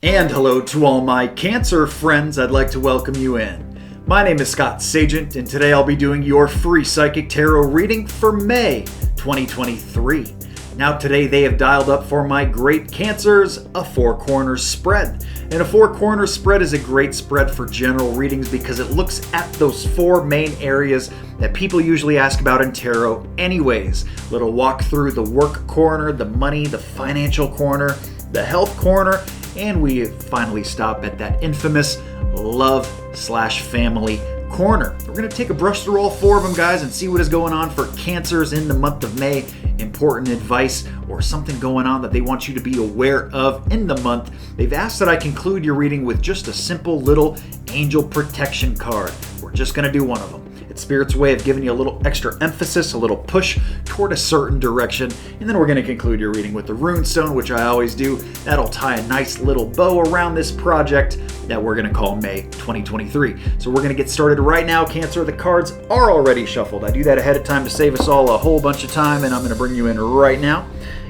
And hello to all my Cancer friends, I'd like to welcome you in. My name is Scott Sagent, and today I'll be doing your free Psychic Tarot reading for May 2023. Now today they have dialed up for my great Cancers a Four Corners spread. And a Four Corners spread is a great spread for general readings because it looks at those four main areas that people usually ask about in tarot anyways. Little walk through the work corner, the money, the financial corner, the health corner, and we finally stop at that infamous love/family corner. We're going to take a brush through all four of them, guys, and see what is going on for Cancers in the month of May. Important advice or something going on that they want you to be aware of in the month. They've asked that I conclude your reading with just a simple little angel protection card. We're just going to do one of them. It's Spirit's way of giving you a little extra emphasis, a little push toward a certain direction. And then we're going to conclude your reading with the rune stone, which I always do. That'll tie a nice little bow around this project that we're going to call May 2023. So we're going to get started right now. Cancer, the cards are already shuffled. I do that ahead of time to save us all a whole bunch of time, and I'm going to bring you in right now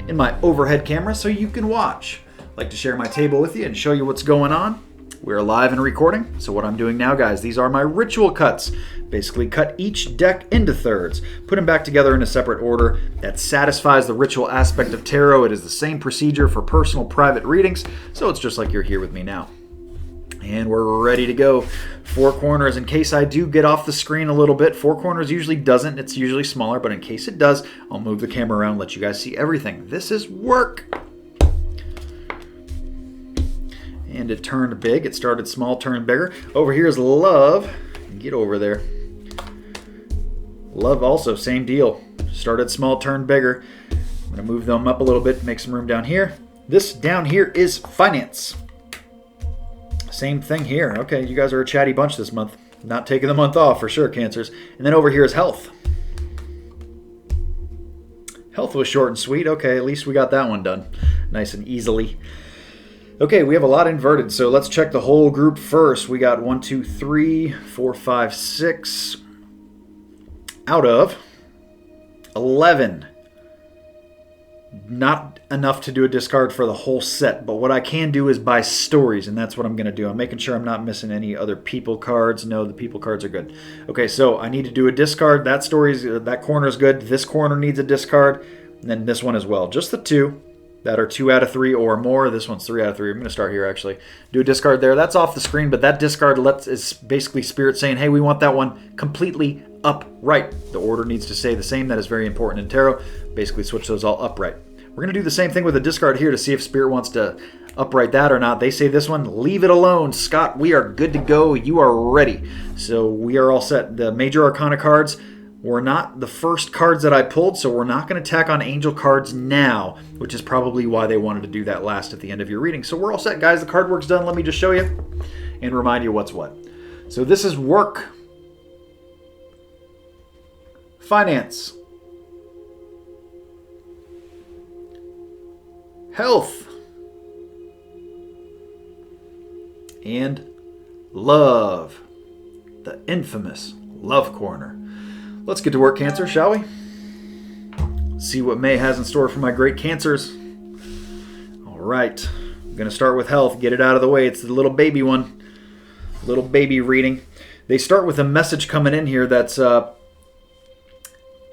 in my overhead camera so you can watch. I'd like to share my table with you and show you what's going on. We're live and recording, so what I'm doing now, guys, these are my ritual cuts. Basically cut each deck into thirds, put them back together in a separate order. That satisfies the ritual aspect of tarot. It is the same procedure for personal private readings, so it's just like you're here with me now. And we're ready to go. Four corners, in case I do get off the screen a little bit. Four corners usually doesn't, it's usually smaller, but in case it does, I'll move the camera around and let you guys see everything. This is work. And it turned big. It started small, turned bigger. Over here is love. Get over there. Love also, same deal. Started small, turned bigger. I'm going to move them up a little bit, make some room down here. This down here is finance. Same thing here. Okay, you guys are a chatty bunch this month. Not taking the month off for sure, Cancers. And then over here is health. Health was short and sweet. Okay, at least we got that one done nice and easily. Okay, we have a lot inverted, so let's check the whole group first. We got 1, 2, 3, 4, 5, 6 out of 11. Not enough to do a discard for the whole set, but what I can do is buy stories, and that's what I'm going to do. I'm making sure I'm not missing any other people cards. No, the people cards are good. Okay, so I need to do a discard. That corner is good. This corner needs a discard, and then this one as well. Just the two that are 2 out of 3 or more. This one's 3 out of 3. I'm going to start here, actually. Do a discard there. That's off the screen, but that discard is basically Spirit saying, hey, we want that one completely upright. The order needs to stay the same. That is very important in tarot. Basically switch those all upright. We're going to do the same thing with a discard here to see if Spirit wants to upright that or not. They say this one, leave it alone. Scott, we are good to go. You are ready. So we are all set. The Major Arcana cards were not the first cards that I pulled, so we're not going to tack on angel cards now, which is probably why they wanted to do that last at the end of your reading. So we're all set, guys. The card work's done. Let me just show you and remind you what's what. So this is work, finance, health, and love. The infamous love corner. Let's get to work, Cancer, shall we? See what May has in store for my great Cancers. All right. I'm going to start with health. Get it out of the way. It's the little baby one. Little baby reading. They start with a message coming in here that's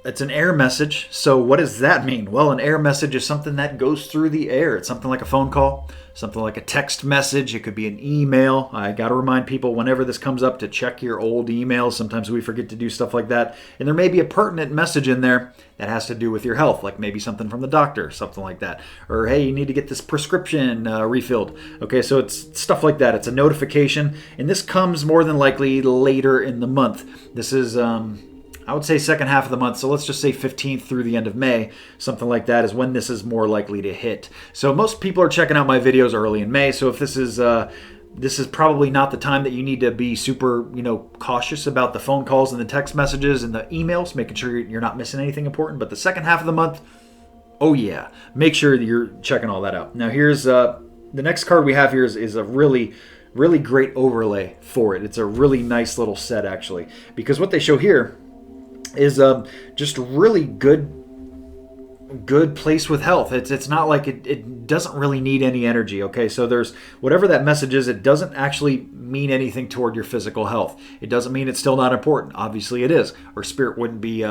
it's an air message. So what does that mean? Well, an air message is something that goes through the air. It's something like a phone call, something like a text message. It could be an email. I got to remind people whenever this comes up to check your old emails. Sometimes we forget to do stuff like that. And there may be a pertinent message in there that has to do with your health, like maybe something from the doctor, something like that. Or, hey, you need to get this prescription refilled. Okay, so it's stuff like that. It's a notification. And this comes more than likely later in the month. This is I would say second half of the month, so let's just say 15th through the end of May, something like that is when this is more likely to hit. So most people are checking out my videos early in May, so if this is probably not the time that you need to be super, cautious about the phone calls and the text messages and the emails, making sure you're not missing anything important. But the second half of the month, oh yeah, make sure that you're checking all that out. Now here's the next card we have here is a really great overlay for it. It's a really nice little set, actually, because what they show here is just really good good place with health. It's not like it doesn't really need any energy. Okay, so there's whatever that message is, it doesn't actually mean anything toward your physical health. It doesn't mean it's still not important. Obviously it is, or spirit wouldn't be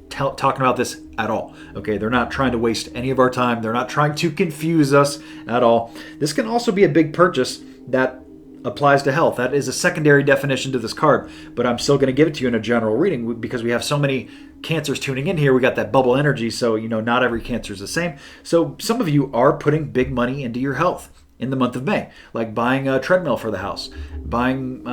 talking about this at all. Okay, they're not trying to waste any of our time. They're not trying to confuse us at all. This can also be a big purchase that applies to health. That is a secondary definition to this card, but I'm still going to give it to you in a general reading because we have so many cancers tuning in here. We got that bubble energy, so not every cancer is the same. So some of you are putting big money into your health in the month of May, like buying a treadmill for the house, buying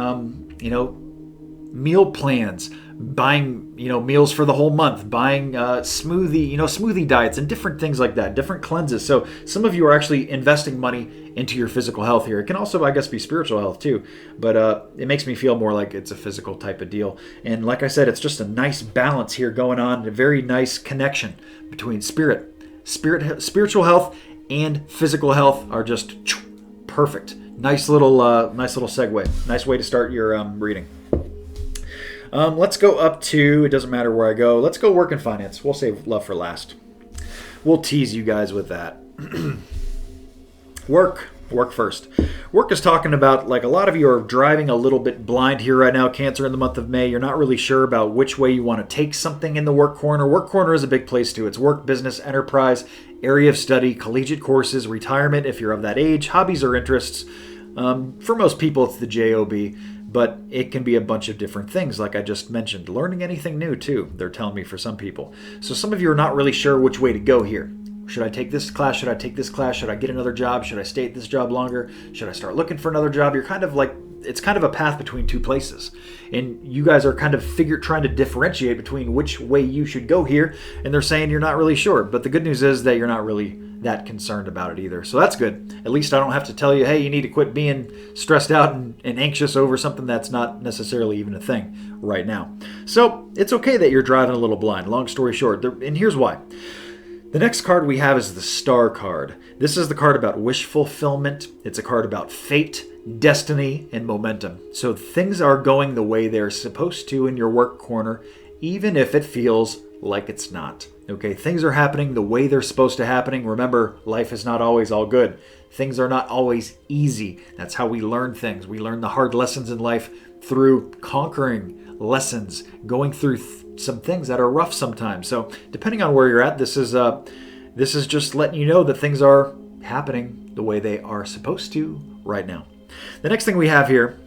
meal plans, buying meals for the whole month, buying smoothie diets and different things like that, different cleanses. So some of you are actually investing money into your physical health here. It can also, I guess, be spiritual health too, but it makes me feel more like it's a physical type of deal. And like I said, it's just a nice balance here going on, a very nice connection between spiritual health and physical health are just perfect. Nice little segue. Nice way to start your reading. Let's go up to, it doesn't matter where I go. Let's go work and finance. We'll save love for last. We'll tease you guys with that. Work first. Work is talking about, like, a lot of you are driving a little bit blind here right now, Cancer, in the month of May. You're not really sure about which way you want to take something in the work corner. Work corner is a big place too. It's work, business, enterprise, area of study, collegiate courses, retirement if you're of that age, hobbies or interests. For most people, it's the JOB. But it can be a bunch of different things, like I just mentioned. Learning anything new, too, they're telling me for some people. So some of you are not really sure which way to go here. Should I take this class? Should I take this class? Should I get another job? Should I stay at this job longer? Should I start looking for another job? You're kind of like, it's kind of a path between two places. And you guys are kind of trying to differentiate between which way you should go here. And they're saying you're not really sure. But the good news is that you're not really that concerned about it either. So that's good. At least I don't have to tell you, hey, you need to quit being stressed out and anxious over something that's not necessarily even a thing right now. So it's okay that you're driving a little blind. Long story short, and here's why. The next card we have is the Star card. This is the card about wish fulfillment. It's a card about fate, destiny, and momentum. So things are going the way they're supposed to in your work corner, even if it feels like it's not. Okay, things are happening the way they're supposed to happening. Remember, life is not always all good. Things are not always easy. That's how we learn things. We learn the hard lessons in life through conquering lessons, going through some things that are rough sometimes. So depending on where you're at, this is just letting you know that things are happening the way they are supposed to right now. The next thing we have here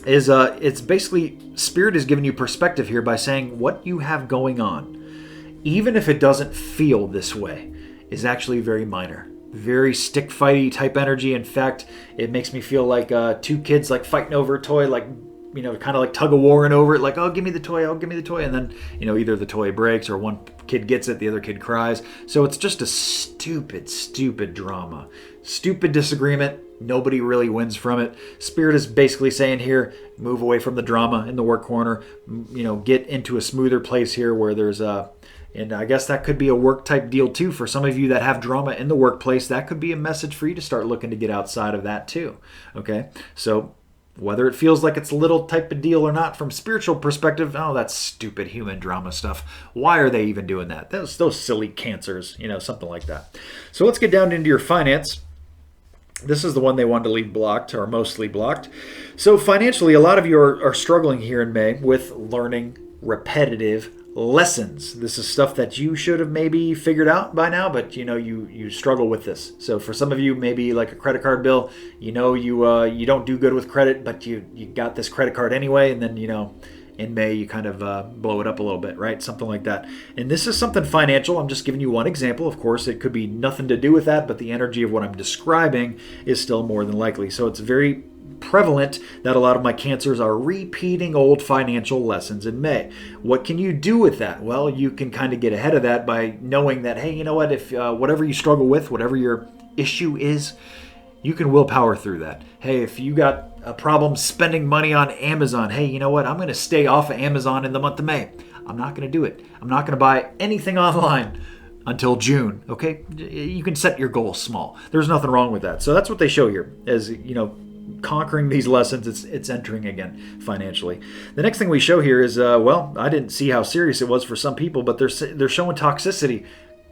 is it's basically Spirit is giving you perspective here by saying what you have going on, even if it doesn't feel this way, is actually very minor. Very stick fighty type energy. In fact, it makes me feel like two kids like fighting over a toy, like, kind of like tug of warring over it, like, oh, give me the toy, and then, either the toy breaks or one kid gets it, the other kid cries. So it's just a stupid drama. Stupid disagreement. Nobody really wins from it. Spirit is basically saying here, move away from the drama in the work corner, get into a smoother place here where there's and I guess that could be a work type deal too. For some of you that have drama in the workplace, that could be a message for you to start looking to get outside of that too. Okay, so whether it feels like it's a little type of deal or not, from spiritual perspective, oh, that's stupid human drama stuff. Why are they even doing that? Those silly cancers, something like that. So let's get down into your finance. This is the one they wanted to leave blocked, or mostly blocked. So financially, a lot of you are struggling here in May with learning repetitive lessons. This is stuff that you should have maybe figured out by now, but you struggle with this. So for some of you, maybe like a credit card bill, you don't do good with credit, but you got this credit card anyway, and then in May you kind of blow it up a little bit, right? Something like that. And this is something financial. I'm just giving you one example. Of course, it could be nothing to do with that, but the energy of what I'm describing is still more than likely. So it's very prevalent that a lot of my cancers are repeating old financial lessons in May. What can you do with that? Well, you can kind of get ahead of that by knowing that, hey, you know what, if whatever you struggle with, whatever your issue is, you can willpower through that. Hey, if you got a problem spending money on Amazon, hey, you know what, I'm going to stay off of Amazon in the month of May. I'm not going to do it. I'm not going to buy anything online until June, okay? You can set your goals small. There's nothing wrong with that. So that's what they show here, as conquering these lessons. It's entering again financially. The next thing we show here is I didn't see how serious it was for some people, but they're showing toxicity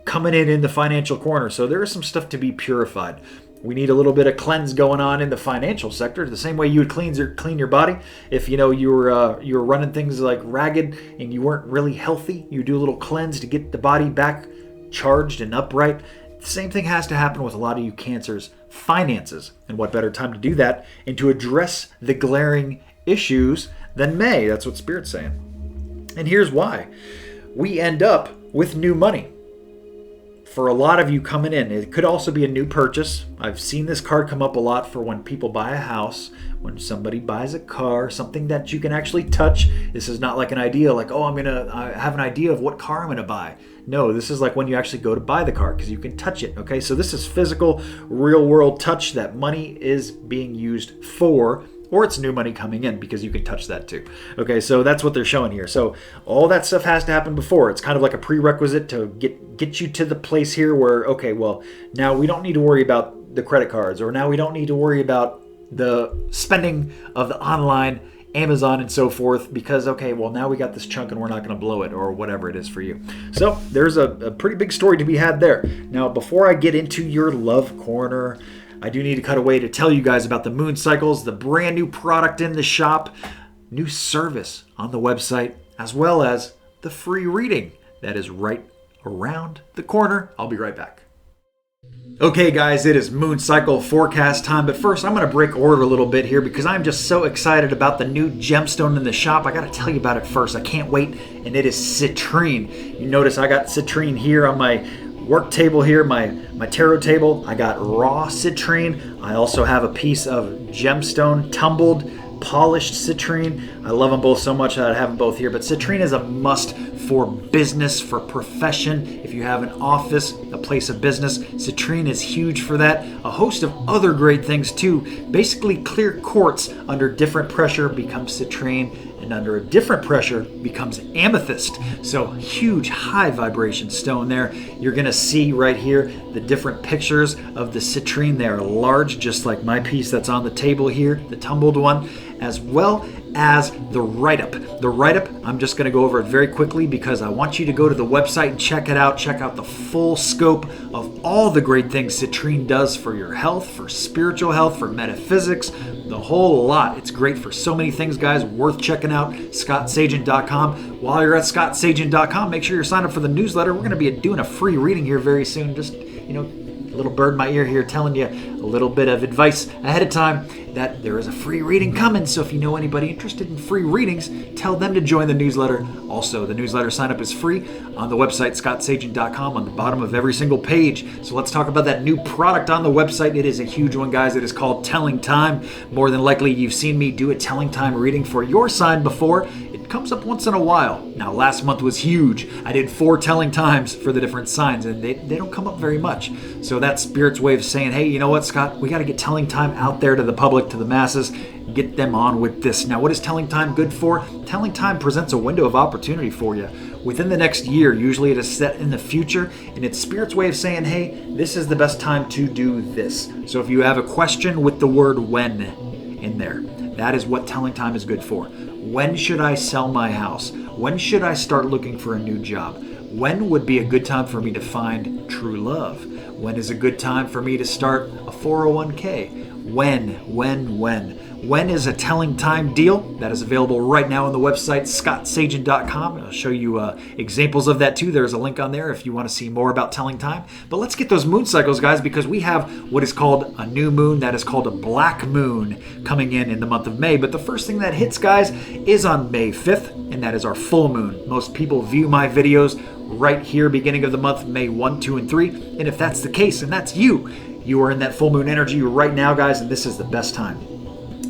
coming in the financial corner. So there is some stuff to be purified. We need a little bit of cleanse going on in the financial sector, the same way you would clean your body. If you were running things like ragged and you weren't really healthy, you do a little cleanse to get the body back charged and upright. The same thing has to happen with a lot of you Cancers' finances. And what better time to do that and to address the glaring issues than May? That's what Spirit's saying. And here's why. We end up with new money. For a lot of you coming in, it could also be a new purchase. I've seen this card come up a lot for when people buy a house, when somebody buys a car, something that you can actually touch. This is not like an idea like, oh, I have an idea of what car I'm going to buy. No, this is like when you actually go to buy the car because you can touch it. Okay, so this is physical, real world touch that money is being used for. Or it's new money coming in because you can touch that too. Okay, so that's what they're showing here. So all that stuff has to happen before. It's kind of like a prerequisite to get you to the place here where, okay, well, now we don't need to worry about the credit cards, or now we don't need to worry about the spending of the online Amazon and so forth, because, okay, well, now we got this chunk and we're not going to blow it, or whatever it is for you. So there's a pretty big story to be had there. Now, before I get into your love corner, I do need to cut away to tell you guys about the moon cycles, the brand new product in the shop, new service on the website, as well as the free reading that is right around the corner. I'll be right back. Okay, guys, it is moon cycle forecast time, but first I'm going to break order a little bit here because I'm just so excited about the new gemstone in the shop. I got to tell you about it first. I can't wait, and it is citrine. You notice I got citrine here on my work table here, my tarot table. I got raw citrine. I also have a piece of gemstone tumbled polished citrine. I love them both so much that I have them both here, but citrine is a must for business, for profession. If you have an office, a place of business, citrine is huge for that. A host of other great things too. Basically, clear quartz under different pressure becomes citrine, and under a different pressure becomes amethyst. So huge high vibration stone there. You're gonna see right here the different pictures of the citrine. They are large, just like my piece that's on the table here, the tumbled one, as well as the write-up. The write-up, I'm just gonna go over it very quickly because I want you to go to the website and check it out. Check out the full scope of all the great things citrine does for your health, for spiritual health, for metaphysics, the whole lot. It's great for so many things, guys. Worth checking out. ScottSagent.com. While you're at ScottSagent.com, make sure you're signed up for the newsletter. We're going to be doing a free reading here very soon. Just, a little bird in my ear here telling you a little bit of advice ahead of time that there is a free reading coming. So if you know anybody interested in free readings, tell them to join the newsletter. Also, the newsletter sign up is free on the website, ScottSagent.com, on the bottom of every single page. So let's talk about that new product on the website. It is a huge one, guys. It is called Telling Time. More than likely, you've seen me do a Telling Time reading for your sign before. It comes up once in a while. Now, last month was huge. I did 4 telling times for the different signs, and they don't come up very much. So that's Spirit's way of saying, hey, you know what, Scott? We got to get telling time out there to the public, to the masses, get them on with this. Now, what is telling time good for? Telling time presents a window of opportunity for you within the next year. Usually it is set in the future, and it's Spirit's way of saying, hey, this is the best time to do this. So if you have a question with the word when in there, that is what telling time is good for. When should I sell my house? When should I start looking for a new job? When would be a good time for me to find true love? When is a good time for me to start a 401k? When is a telling time deal? That is available right now on the website, ScottSagent.com. I'll show you examples of that too. There's a link on there if you want to see more about telling time. But let's get those moon cycles, guys, because we have what is called a new moon. That is called a black moon coming in the month of May. But the first thing that hits, guys, is on May 5th, and that is our full moon. Most people view my videos right here, beginning of the month, May 1, 2, and 3. And if that's the case, and that's you are in that full moon energy right now, guys, and this is the best time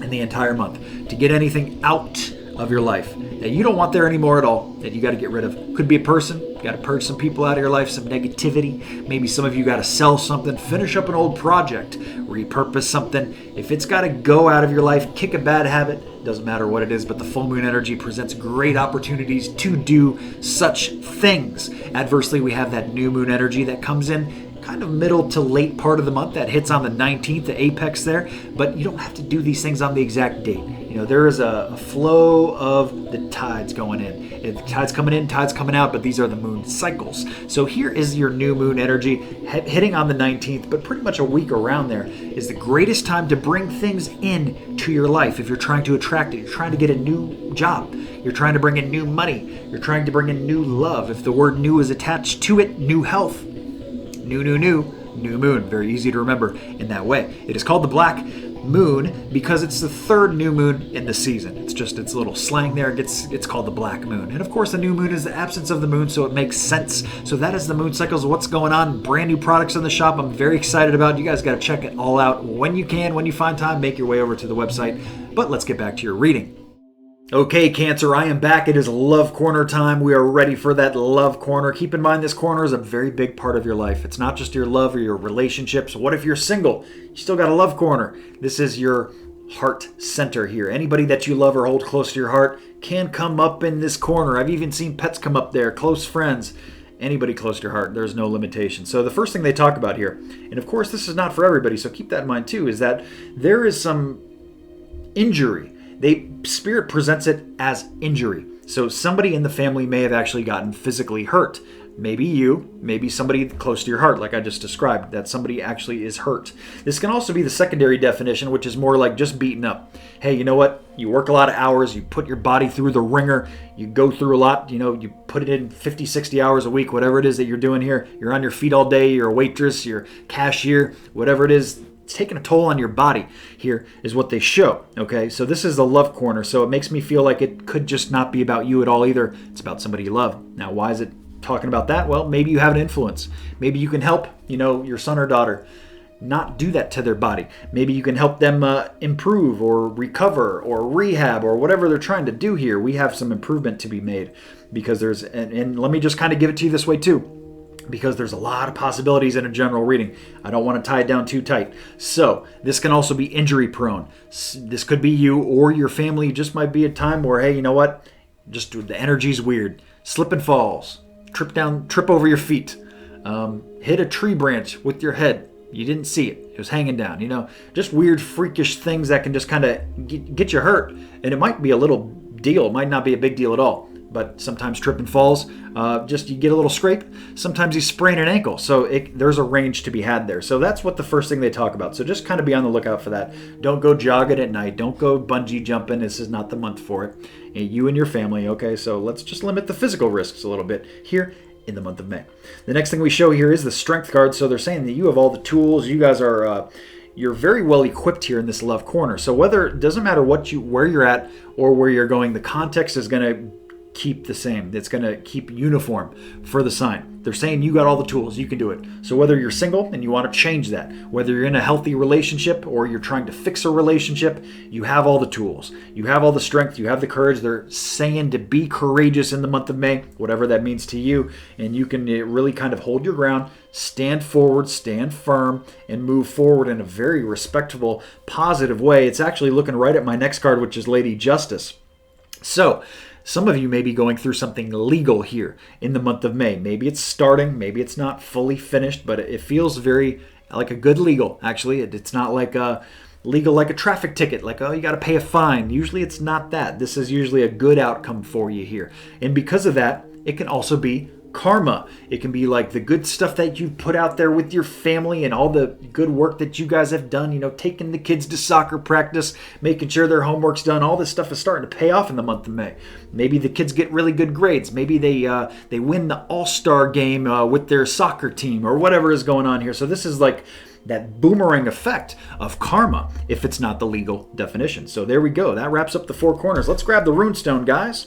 in the entire month to get anything out of your life that you don't want there anymore at all, that you got to get rid of. Could be a person. You got to purge some people out of your life, some negativity. Maybe some of you got to sell something, finish up an old project, repurpose something. If it's got to go out of your life, kick a bad habit, doesn't matter what it is, but the full moon energy presents great opportunities to do such things. Adversely, we have that new moon energy that comes in kind of middle to late part of the month. That hits on the 19th, the apex there, but you don't have to do these things on the exact date. There is a flow of the tides going in. The tides coming in, tides coming out, but these are the moon cycles. So here is your new moon energy hitting on the 19th, but pretty much a week around there is the greatest time to bring things in to your life. If you're trying to attract it, you're trying to get a new job, you're trying to bring in new money, you're trying to bring in new love. If the word new is attached to it, new health, new moon. Very easy to remember in that way. It is called the black moon because it's the third new moon in the season. It's a little slang there. It's called the black moon. And of course, the new moon is the absence of the moon, so it makes sense. So that is the moon cycles. What's going on? Brand new products in the shop. I'm very excited about. You guys got to check it all out when you can, when you find time. Make your way over to the website. But let's get back to your reading. Okay, Cancer, I am back. It is Love Corner time. We are ready for that Love Corner. Keep in mind, this corner is a very big part of your life. It's not just your love or your relationships. What if you're single? You still got a Love Corner. This is your heart center here. Anybody that you love or hold close to your heart can come up in this corner. I've even seen pets come up there, close friends. Anybody close to your heart, there's no limitation. So the first thing they talk about here, and of course this is not for everybody, so keep that in mind too, is that there is some injury. Spirit presents it as injury. So somebody in the family may have actually gotten physically hurt. Maybe you, maybe somebody close to your heart, like I just described, that somebody actually is hurt. This can also be the secondary definition, which is more like just beaten up. Hey, you know what? You work a lot of hours, you put your body through the ringer, you go through a lot, you put it in 50, 60 hours a week, whatever it is that you're doing here. You're on your feet all day, you're a waitress, you're cashier, whatever it is. It's taking a toll on your body here is what they show. Okay, so this is the Love Corner. So it makes me feel like it could just not be about you at all either. It's about somebody you love. Now, why is it talking about that? Well, maybe you have an influence. Maybe you can help, your son or daughter not do that to their body. Maybe you can help them improve or recover or rehab or whatever they're trying to do here. We have some improvement to be made because and let me just kind of give it to you this way too, because there's a lot of possibilities in a general reading. I don't want to tie it down too tight. So this can also be injury prone. This could be you or your family. Just might be a time where, hey, you know what? Just the energy's weird. Slip and falls. Trip over your feet. Hit a tree branch with your head. You didn't see it. It was hanging down. Just weird, freakish things that can just kind of get you hurt. And it might be a little deal. It might not be a big deal at all. But sometimes trip and falls, just you get a little scrape. Sometimes you sprain an ankle. So there's a range to be had there. So that's what the first thing they talk about. So just kind of be on the lookout for that. Don't go jogging at night. Don't go bungee jumping. This is not the month for it. And you and your family, okay? So let's just limit the physical risks a little bit here in the month of May. The next thing we show here is the Strength card. So they're saying that you have all the tools. You guys are... You're very well equipped here in this Love Corner. So it doesn't matter where you're at or where you're going, the context is going to keep the same. It's going to keep uniform for the sign. They're saying you got all the tools. You can do it. So whether you're single and you want to change that, whether you're in a healthy relationship or you're trying to fix a relationship, you have all the tools. You have all the strength. You have the courage. They're saying to be courageous in the month of May, whatever that means to you. And you can really kind of hold your ground, stand forward, stand firm, and move forward in a very respectable, positive way. It's actually looking right at my next card, which is Lady Justice. So, some of you may be going through something legal here in the month of May. Maybe it's starting, maybe it's not fully finished, but it feels very like a good legal, actually. It's not like a legal like a traffic ticket, like, oh, you got to pay a fine. Usually it's not that. This is usually a good outcome for you here. And because of that, it can also be karma. It can be like the good stuff that you've put out there with your family and all the good work that you guys have done, taking the kids to soccer practice, making sure their homework's done. All this stuff is starting to pay off in the month of May. Maybe the kids get really good grades. Maybe they win the all-star game with their soccer team or whatever is going on here. So this is like that boomerang effect of karma if it's not the legal definition. So there we go. That wraps up the four corners. Let's grab the runestone, guys.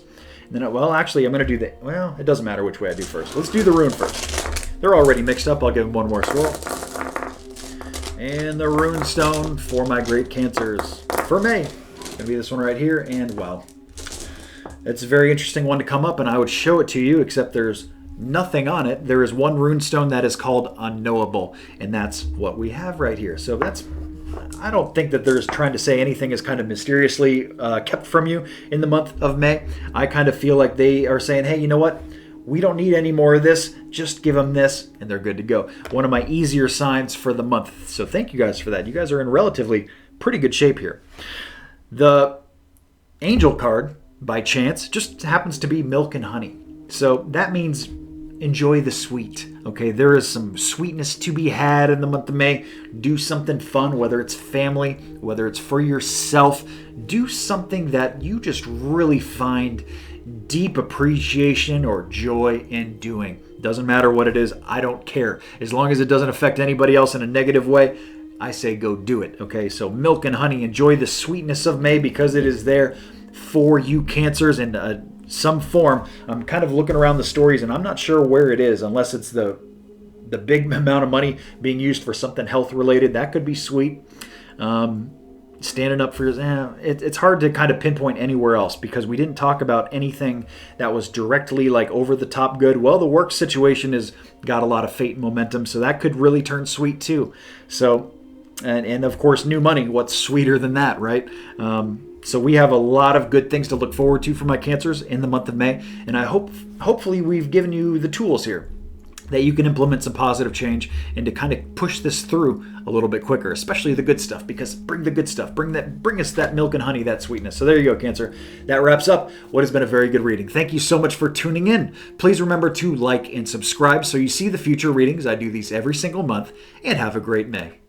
Then, actually, I'm going to do the... Well, it doesn't matter which way I do first. Let's do the rune first. They're already mixed up. I'll give them one more swirl. And the rune stone for my great Cancers for May. It's going to be this one right here. And, well, it's a very interesting one to come up, and I would show it to you, except there's nothing on it. There is one rune stone that is called Unknowable, and that's what we have right here. So that's... I don't think that there's trying to say anything is kind of mysteriously kept from you in the month of May. I kind of feel like they are saying, hey, you know what? we don't need any more of this. Just give them this and they're good to go. One of my easier signs for the month. So thank you guys for that. You guys are in relatively pretty good shape here. The angel card, by chance, just happens to be milk and honey. So that means enjoy the sweet. Okay, there is some sweetness to be had in the month of May. Do something fun, whether it's family, whether it's for yourself. Do something that you just really find deep appreciation or joy in doing. Doesn't matter what it is. I don't care. As long as it doesn't affect anybody else in a negative way, I say go do it. Okay, so milk and honey. Enjoy the sweetness of May because it is there for you Cancers in some form. I'm kind of looking around the stories and I'm not sure where it is, unless it's the big amount of money being used for something health related. That could be sweet. Standing up for it's hard to kind of pinpoint anywhere else because we didn't talk about anything that was directly like over the top good. Well, the work situation has got a lot of fate and momentum, so that could really turn sweet too. So and of course new money, what's sweeter than that, right? So we have a lot of good things to look forward to for my Cancers in the month of May, and I hopefully we've given you the tools here that you can implement some positive change and to kind of push this through a little bit quicker, especially the good stuff, because bring the good stuff, bring us that milk and honey, that sweetness. So there you go, Cancer. That wraps up what has been a very good reading. Thank you so much for tuning in. Please remember to like and subscribe so you see the future readings. I do these every single month, and have a great May.